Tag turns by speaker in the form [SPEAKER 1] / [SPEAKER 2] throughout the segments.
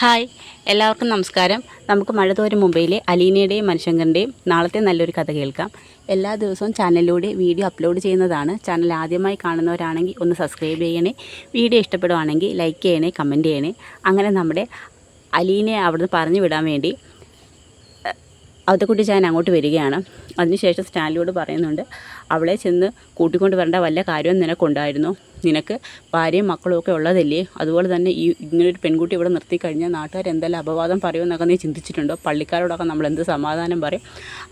[SPEAKER 1] Hi, എല്ലാവർക്കും നമസ്കാരം. നമുക്ക് മഴതോരും മുംബൈയിലെ അലീനയുടെയും മനുശങ്കറിൻ്റെയും നാളത്തെ നല്ലൊരു കഥ കേൾക്കാം. എല്ലാ ദിവസവും ചാനലിലൂടെ വീഡിയോ അപ്ലോഡ് ചെയ്യുന്നതാണ്. ചാനൽ ആദ്യമായി കാണുന്നവരാണെങ്കിൽ ഒന്ന് സബ്സ്ക്രൈബ് ചെയ്യണേ. വീഡിയോ ഇഷ്ടപ്പെടുവാണെങ്കിൽ ലൈക്ക് ചെയ്യണേ, കമൻറ്റ് ചെയ്യണേ. അങ്ങനെ നമ്മുടെ അലീനയെ അവിടുന്ന് പറഞ്ഞു വിടാൻ വേണ്ടി അവതക്കുട്ടി ചാൻ അങ്ങോട്ട് വരികയാണ്. അതിനുശേഷം സ്റ്റാൻലിയോട് പറയുന്നുണ്ട്, അവളെ ചെന്ന് കൂട്ടിക്കൊണ്ട് വരേണ്ട വല്ല കാര്യവും നിനക്കുണ്ടായിരുന്നു. നിനക്ക് ഭാര്യയും മക്കളും ഒക്കെ ഉള്ളതല്ലേ? അതുപോലെ തന്നെ ഇങ്ങനൊരു പെൺകുട്ടി ഇവിടെ നിർത്തിക്കഴിഞ്ഞാൽ നാട്ടുകാർ എന്തെല്ലാം അപവാദം പറയുമെന്നൊക്കെ നീ ചിന്തിച്ചിട്ടുണ്ടോ? പള്ളിക്കാരോടൊക്കെ നമ്മൾ എന്ത് സമാധാനം പറയും?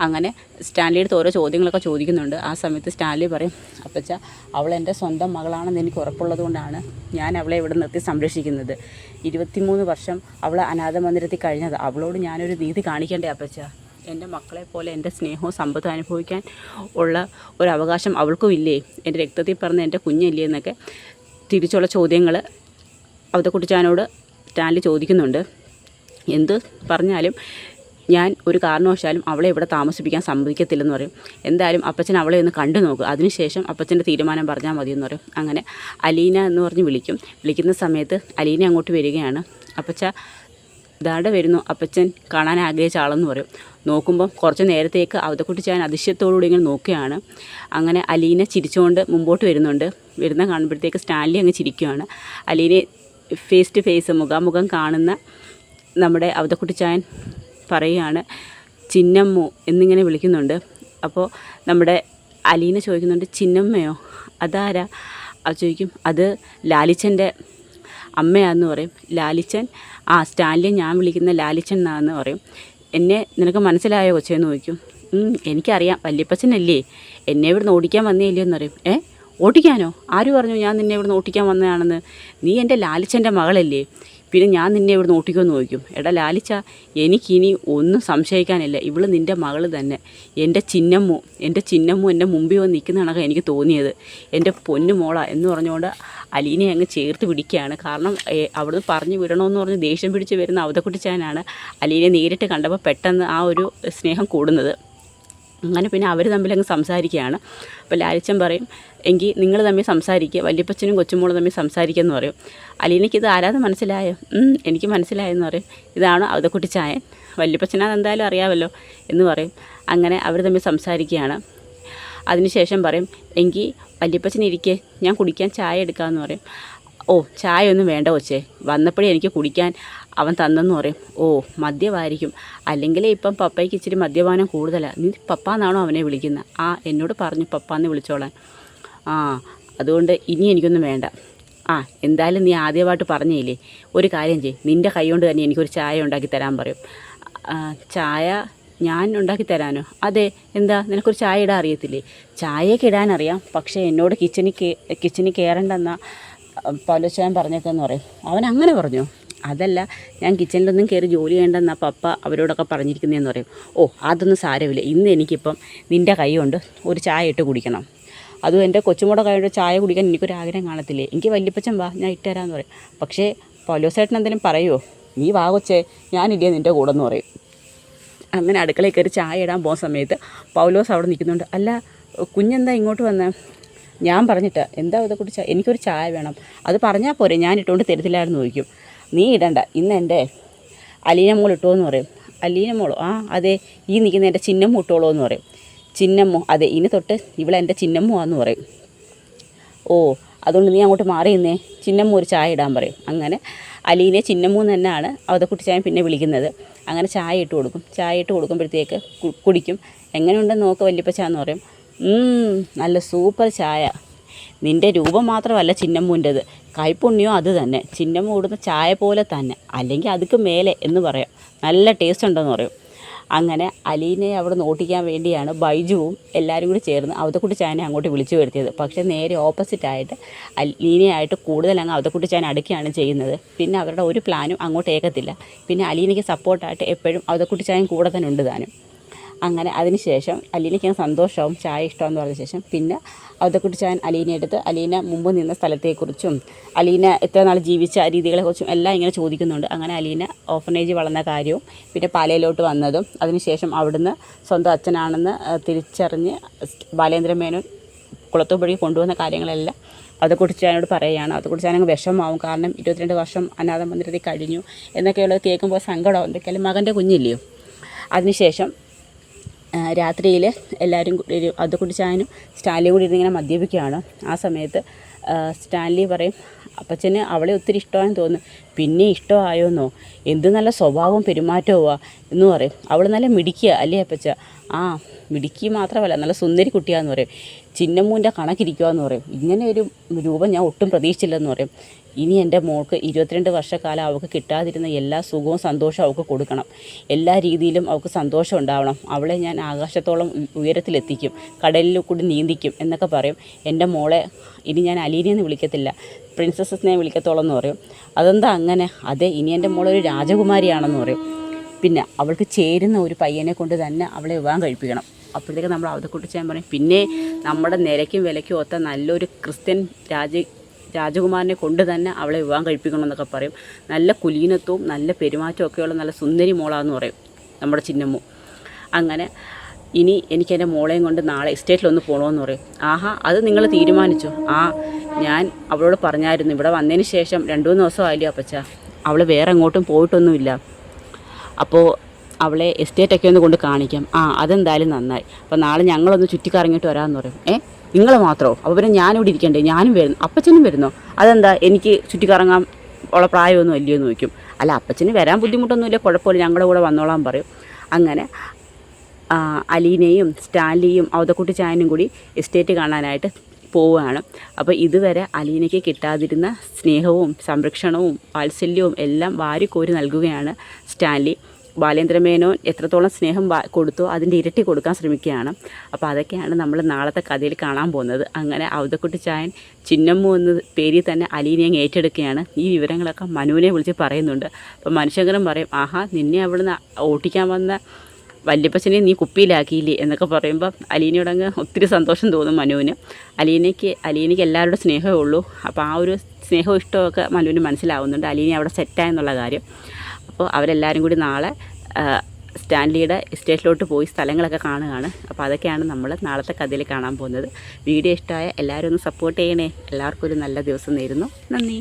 [SPEAKER 1] അങ്ങനെ സ്റ്റാൻലിയുടെ ഓരോ ചോദ്യങ്ങളൊക്കെ ചോദിക്കുന്നുണ്ട്. ആ സമയത്ത് സ്റ്റാൻലി പറയും, അപ്പച്ച അവൾ എൻ്റെ സ്വന്തം മകളാണെന്ന് എനിക്ക് ഉറപ്പുള്ളത് കൊണ്ടാണ് ഞാൻ അവളെ ഇവിടെ നിർത്തി സംരക്ഷിക്കുന്നത്. 23 വർഷം അവൾ അനാഥ മന്ദിരത്തിൽ കഴിഞ്ഞത്. അവളോട് ഞാനൊരു നീതി കാണിക്കേണ്ടേ അപ്പച്ച? എൻ്റെ മക്കളെ പോലെ എൻ്റെ സ്നേഹവും സമ്പത്തും അനുഭവിക്കാൻ ഉള്ള ഒരു അവകാശം അവൾക്കും ഇല്ലേ? എൻ്റെ രക്തത്തിൽ പറഞ്ഞ എൻ്റെ കുഞ്ഞില്ലേ എന്നൊക്കെ തിരിച്ചുള്ള ചോദ്യങ്ങൾ അവതക്കുട്ടിച്ചാനോട് സ്റ്റാൻലി ചോദിക്കുന്നുണ്ട്. എന്ത് പറഞ്ഞാലും ഞാൻ ഒരു കാരണവശാലും അവളെ ഇവിടെ താമസിപ്പിക്കാൻ സമ്മതിക്കത്തില്ലെന്ന് പറയും. എന്തായാലും അപ്പച്ചൻ അവളെ ഒന്ന് കണ്ടു നോക്കും, അതിനുശേഷം അപ്പച്ചൻ്റെ തീരുമാനം പറഞ്ഞാൽ മതിയെന്ന് പറയും. അങ്ങനെ അലീന എന്ന് പറഞ്ഞ് വിളിക്കുന്ന സമയത്ത് അലീന അങ്ങോട്ട് വരികയാണ്. അപ്പച്ച ദാടെ വരുന്നു, അപ്പച്ചൻ കാണാൻ ആഗ്രഹിച്ച ആളെന്ന് പറയും. നോക്കുമ്പം കുറച്ച് നേരത്തേക്ക് അവതക്കുട്ടിച്ചാൻ അതിശയത്തോടുകൂടി ഇങ്ങനെ നോക്കുകയാണ്. അങ്ങനെ അലീന ചിരിച്ചുകൊണ്ട് മുമ്പോട്ട് വരുന്ന കാണുമ്പോഴത്തേക്ക് സ്റ്റാൻലി അങ്ങ് ചിരിക്കുകയാണ്. അലീനെ ഫേസ് ടു ഫേസ് മുഖാമുഖം കാണുന്ന നമ്മുടെ അവതക്കുട്ടിച്ചാൻ പറയുകയാണ്, ചിന്നമ്മു എന്നിങ്ങനെ വിളിക്കുന്നുണ്ട്. അപ്പോൾ നമ്മുടെ അലീന ചോദിക്കുന്നുണ്ട്, ചിന്നമ്മയോ? അതാരാ? അത് ചോദിക്കും, അത് ലാലിച്ചൻ്റെ അമ്മയാന്ന് പറയും. ലാലിച്ചൻ? സ്റ്റാൻലി ഞാൻ വിളിക്കുന്ന ലാലിച്ചൻ എന്നാന്ന് പറയും. എന്നെ നിനക്ക് മനസ്സിലായോ കൊച്ചേന്ന് ചോദിക്കും. എനിക്കറിയാം, വല്യപ്പച്ചനല്ലേ, എന്നെ ഇവിടുന്ന് ഓടിക്കാൻ വന്നേയില്ലേ എന്ന് പറയും. ഓടിക്കാനോ? ആര് പറഞ്ഞു ഞാൻ നിന്നെ ഇവിടുന്ന് ഓടിക്കാൻ വന്നതാണെന്ന്? നീ എൻ്റെ ലാലിച്ചൻ്റെ മകളല്ലേ, പിന്നെ ഞാൻ നിന്നെ ഇവിടുന്ന് ഓട്ടിക്കുമെന്ന് ചോദിക്കും. എടാ ലാലിച്ച, എനിക്കിനി ഒന്നും സംശയിക്കാനില്ല, ഇവള് നിൻ്റെ മകൾ തന്നെ, എൻ്റെ ചിന്നമ്മു എൻ്റെ മുമ്പിൽ വന്ന് നിൽക്കുന്ന കണക്കാണ് എനിക്ക് തോന്നിയത്, എൻ്റെ പൊന്നു മോള എന്ന് പറഞ്ഞുകൊണ്ട് അലീനെ അങ്ങ് ചേർത്ത് പിടിക്കുകയാണ്. കാരണം അവിടുന്ന് പറഞ്ഞു വിടണമെന്ന് പറഞ്ഞ് ദേഷ്യം പിടിച്ച് വരുന്ന അവതക്കുട്ടിച്ചാനാണ് അലീനെ നേരിട്ട് കണ്ടപ്പോൾ പെട്ടെന്ന് ആ ഒരു സ്നേഹം കൂടുന്നത്. അങ്ങനെ പിന്നെ അവർ തമ്മിലങ്ങ് സംസാരിക്കുകയാണ്. അപ്പോൾ ലാലിച്ചൻ പറയും, എങ്കിൽ നിങ്ങൾ തമ്മിൽ സംസാരിക്കുക, വല്യപ്പച്ചനും കൊച്ചുമോളും തമ്മിൽ സംസാരിക്കുമെന്ന് പറയും. അലീനയ്ക്ക് ഇത് ആരാധന മനസ്സിലായോ? എനിക്ക് മനസ്സിലായെന്ന് പറയും. ഇതാണ് അവതക്കുട്ടിച്ചായൻ, വല്യപ്പച്ചനാന്ന് എന്തായാലും അറിയാമല്ലോ എന്ന് പറയും. അങ്ങനെ അവർ തമ്മിൽ സംസാരിക്കുകയാണ്. അതിനുശേഷം പറയും, എങ്കിൽ വല്യപ്പച്ചൻ ഇരിക്കെ, ഞാൻ കുടിക്കാൻ ചായ എടുക്കാമെന്ന് പറയും. ചായ ഒന്നും വേണ്ട കൊച്ചേ, വന്നപ്പോഴേ എനിക്ക് കുടിക്കാൻ അവൻ തന്നെന്ന് പറയും. മദ്യമായിരിക്കും, അല്ലെങ്കിൽ ഇപ്പം പപ്പയ്ക്ക് ഇച്ചിരി മദ്യപാനം കൂടുതലാണ്. നീ പപ്പാന്നാണോ അവനെ വിളിക്കുന്നത്? എന്നോട് പറഞ്ഞു പപ്പാന്ന് വിളിച്ചോളാൻ. അതുകൊണ്ട് ഇനി എനിക്കൊന്നും വേണ്ട. എന്തായാലും നീ ആദ്യമായിട്ട് പറഞ്ഞില്ലേ, ഒരു കാര്യം ചെയ്യ്, നിൻ്റെ കൈ കൊണ്ട് തന്നെ എനിക്കൊരു ചായ ഉണ്ടാക്കി തരാൻ പറയും. ചായ ഞാൻ ഉണ്ടാക്കി തരാനോ? അതെ, എന്താ നിനക്കൊരു ചായ ഇടാൻ അറിയത്തില്ലേ? ചായയൊക്കെ ഇടാനറിയാം, പക്ഷേ എന്നോട് കിച്ചണിൽ കയറണ്ടെന്നാ പൗലോച്ചായൻ പറഞ്ഞേക്കെന്ന് പറയും. അവൻ അങ്ങനെ പറഞ്ഞോ? അതല്ല, ഞാൻ കിച്ചണിലൊന്നും കയറി ജോലി ചെയ്യേണ്ടെന്നാ പപ്പ അവരോടൊക്കെ പറഞ്ഞിരിക്കുന്നതെന്ന് പറയും. അതൊന്നും സാരമില്ല, ഇന്ന് എനിക്കിപ്പം നിൻ്റെ കൈ കൊണ്ട് ഒരു ചായ ഇട്ട് കുടിക്കണം. അതും എൻ്റെ കൊച്ചുമോടെ കൈ കൊണ്ട് ചായ കുടിക്കാൻ എനിക്കൊരാഗ്രഹം കാണത്തില്ലേ? എനിക്ക് വല്യപ്പച്ചൻ വാ, ഞാൻ ഇട്ടുതരാമെന്ന് പറയും. പക്ഷേ പൗലോസേട്ടൻ എന്തെങ്കിലും പറയുമോ? നീ വാ കൊച്ചേ, ഞാനില്ലേ നിൻ്റെ കൂടെ എന്ന് പറയും. അങ്ങനെ അടുക്കളയിൽ കയറി ചായ ഇടാൻ പോകുന്ന സമയത്ത് പൗലോസ് അവിടെ നിൽക്കുന്നുണ്ട്. അല്ല കുഞ്ഞെന്താ ഇങ്ങോട്ട് വന്നേ? ഞാൻ പറഞ്ഞിട്ട് എന്താ ഇത് കുടിച്ചാൽ എനിക്കൊരു ചായ വേണം, അത് പറഞ്ഞാൽ പോരെ, ഞാൻ ഇട്ടുകൊണ്ട് തരത്തില്ലായിരുന്നു ചോദിക്കും. നീ ഇടണ്ട, ഇന്ന് എൻ്റെ അലീന മോൾ ഇട്ടോ എന്ന് പറയും. അലീന മോളോ? അതെ, ഈ നിൽക്കുന്ന എൻ്റെ ചിന്നമ്മ ഇട്ടോളൂ എന്ന് പറയും. ചിന്നമ്മോ? അതെ, ഇനി തൊട്ട് ഇവളെൻ്റെ ചിന്നമ്മാന്ന് പറയും. അതുകൊണ്ട് നീ അങ്ങോട്ട് മാറി നിന്നേ, ചിന്നമ്മ ഒരു ചായ ഇടാൻ പറയും. അങ്ങനെ അലീനെ ചിന്നമ്മു തന്നെയാണ് അവതക്കുട്ടിച്ചായൻ പിന്നെ വിളിക്കുന്നത്. അങ്ങനെ ചായ ഇട്ട് കൊടുക്കും. ചായ ഇട്ട് കൊടുക്കുമ്പോഴത്തേക്ക് കുടിക്കും. എങ്ങനെയുണ്ടെന്ന് നോക്ക് വല്യപ്പച്ചാന്ന് പറയും. നല്ല സൂപ്പർ ചായ. നിൻ്റെ രൂപം മാത്രമല്ല ചിന്നമ്മൂൻ്റെത്, കൈപ്പുണ്യോ അത് തന്നെ, ചിന്നമ്മ കൂടുന്ന ചായ പോലെ തന്നെ, അല്ലെങ്കിൽ അതുക്ക് മേലെ എന്ന് പറയാം, നല്ല ടേസ്റ്റ് ഉണ്ടെന്ന് പറയും. അങ്ങനെ അലീനയെ അവിടെ നോട്ടിക്കാൻ വേണ്ടിയാണ് ബൈജുവും എല്ലാവരും കൂടി ചേർന്ന് അവതക്കുട്ടിച്ചായനെ അങ്ങോട്ട് വിളിച്ചു വരുത്തിയത്. പക്ഷേ നേരെ ഓപ്പോസിറ്റായിട്ട് അലീനയായിട്ട് കൂടുതൽ അങ്ങ് അവതക്കുട്ടിച്ചായൻ അടുക്കുകയാണ് ചെയ്യുന്നത്. പിന്നെ അവരുടെ ഒരു പ്ലാനും അങ്ങോട്ട് ഏക്കത്തില്ല. പിന്നെ അലീനയ്ക്ക് സപ്പോർട്ടായിട്ട് എപ്പോഴും അവതക്കുട്ടിച്ചായൻ കൂടെ തന്നെ ഉണ്ട് താനും. അങ്ങനെ അതിനുശേഷം അലീനയ്ക്ക് സന്തോഷവും ചായ ഇഷ്ടമെന്ന് പറഞ്ഞ ശേഷം പിന്നെ അവതക്കുട്ടിച്ചായൻ അലീനയെടുത്ത് അലീന മുമ്പ് നിന്ന സ്ഥലത്തെക്കുറിച്ചും അലീന എത്ര നാൾ ജീവിച്ച രീതികളെക്കുറിച്ചും എല്ലാം ഇങ്ങനെ ചോദിക്കുന്നുണ്ട്. അങ്ങനെ അലീന ഓർഫനേജിൽ വളർന്ന കാര്യവും പിന്നെ പാലയിലോട്ട് വന്നതും അതിനുശേഷം അവിടുന്ന് സ്വന്തം അച്ഛനാണെന്ന് തിരിച്ചറിഞ്ഞ് ബാലേന്ദ്ര മേനോൻ കുളത്തൂപ്പുഴയ്ക്ക് കൊണ്ടുവന്ന കാര്യങ്ങളെല്ലാം അവതക്കുട്ടിച്ചാനോട് പറയുകയാണ്. അവതക്കുട്ടിച്ചാനങ്ങ് വിഷമാവും, കാരണം 22 വർഷം അനാഥ മന്ദിരത്തിൽ കഴിഞ്ഞു എന്നൊക്കെയുള്ളത് കേൾക്കുമ്പോൾ സങ്കടം. എന്തൊക്കെയാലും മകൻ്റെ കുഞ്ഞില്ലയോ. അതിനുശേഷം രാത്രിയിൽ എല്ലാവരും അവതക്കുട്ടിച്ചാനും സ്റ്റാൻലിയും കൂടി ഇരുന്നിങ്ങനെ മദ്യപിക്കുകയാണ്. ആ സമയത്ത് സ്റ്റാൻലി പറയും, അപ്പച്ചന് അവളെ ഒത്തിരി ഇഷ്ടമാണെന്ന് തോന്നുന്നു. പിന്നെ ഇഷ്ടമായോന്നോ, എന്ത് നല്ല സ്വഭാവവും പെരുമാറ്റവുമാ എന്ന് പറയും. അവൾ നല്ല മിടിക്കുക അല്ലേ അപ്പച്ച? ആ, മിടുക്കി മാത്രമല്ല, നല്ല സുന്ദരി കുട്ടിയാന്ന് പറയും. ചിന്നമ്മൂൻ്റെ കണക്കിരിക്കുകയെന്ന് പറയും. ഇങ്ങനെ ഒരു രൂപം ഞാൻ ഒട്ടും പ്രതീക്ഷിച്ചില്ലെന്ന് പറയും. ഇനി എൻ്റെ മോൾക്ക് 22 വർഷക്കാലം അവൾക്ക് കിട്ടാതിരുന്ന എല്ലാ സുഖവും സന്തോഷവും അവൾക്ക് കൊടുക്കണം. എല്ലാ രീതിയിലും അവൾക്ക് സന്തോഷം ഉണ്ടാവണം. അവളെ ഞാൻ ആകാശത്തോളം ഉയരത്തിലെത്തിക്കും, കടലിൽ കൂടി നീന്തിക്കും എന്നൊക്കെ പറയും. എൻ്റെ മോളെ ഇനി ഞാൻ അലീനയെന്ന് വിളിക്കത്തില്ല, പ്രിൻസസ്സസിനെ വിളിക്കത്തോളം എന്ന് പറയും. അതെന്താ അങ്ങനെ? അതെ, ഇനി എൻ്റെ മോളൊരു രാജകുമാരിയാണെന്ന് പറയും. പിന്നെ അവൾക്ക് ചേരുന്ന ഒരു പയ്യനെ കൊണ്ട് തന്നെ അവളെ വിവാഹം കഴിപ്പിക്കണം. അപ്പോഴത്തേക്ക് നമ്മൾ അവതക്കുട്ടിച്ചാൻ പറയും, പിന്നെ നമ്മുടെ നിലയ്ക്കും വിലയ്ക്കും ഒത്ത നല്ലൊരു ക്രിസ്ത്യൻ രാജകുമാരനെ കൊണ്ട് തന്നെ അവളെ വിവാഹം കഴിപ്പിക്കണമെന്നൊക്കെ പറയും. നല്ല കുലീനത്വവും നല്ല പെരുമാറ്റവും ഒക്കെയുള്ള നല്ല സുന്ദരി മോളാന്ന് പറയും നമ്മുടെ ചിന്നമ്മു. അങ്ങനെ ഇനി എനിക്ക് എൻ്റെ മോളെയും കൊണ്ട് നാളെ എസ്റ്റേറ്റിലൊന്ന് പോകണമെന്ന് പറയും. ആഹാ, അത് നിങ്ങൾ തീരുമാനിച്ചോ? ആ, ഞാൻ അവളോട് പറഞ്ഞായിരുന്നു, ഇവിടെ വന്നതിന് ശേഷം 2-3 ദിവസമായില്ലോ അപ്പച്ച, അവൾ വേറെ എങ്ങോട്ടും പോയിട്ടൊന്നുമില്ല. അപ്പോൾ അവളെ എസ്റ്റേറ്റൊക്കെ ഒന്ന് കൊണ്ട് കാണിക്കാം. ആ, അതെന്തായാലും നന്നായി. അപ്പോൾ നാളെ ഞങ്ങളൊന്ന് ചുറ്റിക്കറങ്ങിയിട്ട് വരാമെന്ന് പറയും. നിങ്ങൾ മാത്രമോ? അപ്പോൾ പിന്നെ ഞാനിവിടെ ഇരിക്കണ്ടേ? ഞാനും വരുന്നു. അപ്പച്ചനും വരുന്നോ? അതെന്താ, എനിക്ക് ചുറ്റിക്കറങ്ങാൻ ഉള്ള പ്രായമൊന്നും അല്ലയോ എന്ന് ചോദിക്കും. അല്ല, അപ്പച്ചന് വരാൻ ബുദ്ധിമുട്ടൊന്നുമില്ല, കുഴപ്പമില്ല, ഞങ്ങളുടെ കൂടെ വന്നോളാൻ പറയും. അങ്ങനെ അലീനയും സ്റ്റാൻലിയും അവതക്കുട്ടിച്ചായനും കൂടി എസ്റ്റേറ്റ് കാണാനായിട്ട് പോവുകയാണ്. അപ്പോൾ ഇതുവരെ അലീനയ്ക്ക് കിട്ടാതിരുന്ന സ്നേഹവും സംരക്ഷണവും വാത്സല്യവും എല്ലാം വാരിക്കോരി നൽകുകയാണ് സ്റ്റാൻലി. ബാലേന്ദ്രമേനോൻ എത്രത്തോളം സ്നേഹം കൊടുത്തോ അതിൻ്റെ ഇരട്ടി കൊടുക്കാൻ ശ്രമിക്കുകയാണ്. അപ്പോൾ അതൊക്കെയാണ് നമ്മൾ നാളത്തെ കഥയിൽ കാണാൻ പോകുന്നത്. അങ്ങനെ അവതക്കുട്ടിച്ചായൻ ചിന്നമ്മു എന്ന പേരിൽ തന്നെ അലീനയെ ഏറ്റെടുക്കുകയാണ്. ഈ വിവരങ്ങളൊക്കെ മനുവിനെ വിളിച്ച് പറയുന്നുണ്ട്. അപ്പോൾ മനുശങ്കരൻ പറയും, ആഹാ, നിന്നെ അവിടുന്ന് ഓട്ടിക്കാൻ വന്ന വല്യപ്പച്ചനെ നീ കുപ്പിയിലാക്കിയില്ലേ എന്നൊക്കെ പറയുമ്പോൾ അലീനയോടങ്ങ് ഒത്തിരി സന്തോഷം തോന്നും മനുവിന്. അലീനയ്ക്ക് എല്ലാവരുടെ സ്നേഹമേ ഉള്ളൂ. അപ്പോൾ ആ ഒരു സ്നേഹവും ഇഷ്ടമൊക്കെ മനുവിന് മനസ്സിലാവുന്നുണ്ട്, അലീന അവിടെ സെറ്റായെന്നുള്ള കാര്യം. അപ്പോൾ അവരെല്ലാവരും കൂടി നാളെ സ്റ്റാൻലിയുടെ എസ്റ്റേറ്റിലോട്ട് പോയി സ്ഥലങ്ങളൊക്കെ കാണുകയാണ്. അപ്പോൾ അതൊക്കെയാണ് നമ്മൾ നാളത്തെ കഥയിൽ കാണാൻ പോകുന്നത്. വീഡിയോ ഇഷ്ടമായ എല്ലാവരും ഒന്ന് സപ്പോർട്ട് ചെയ്യണേ. എല്ലാവർക്കും ഒരു നല്ല ദിവസം നേരുന്നു. നന്ദി.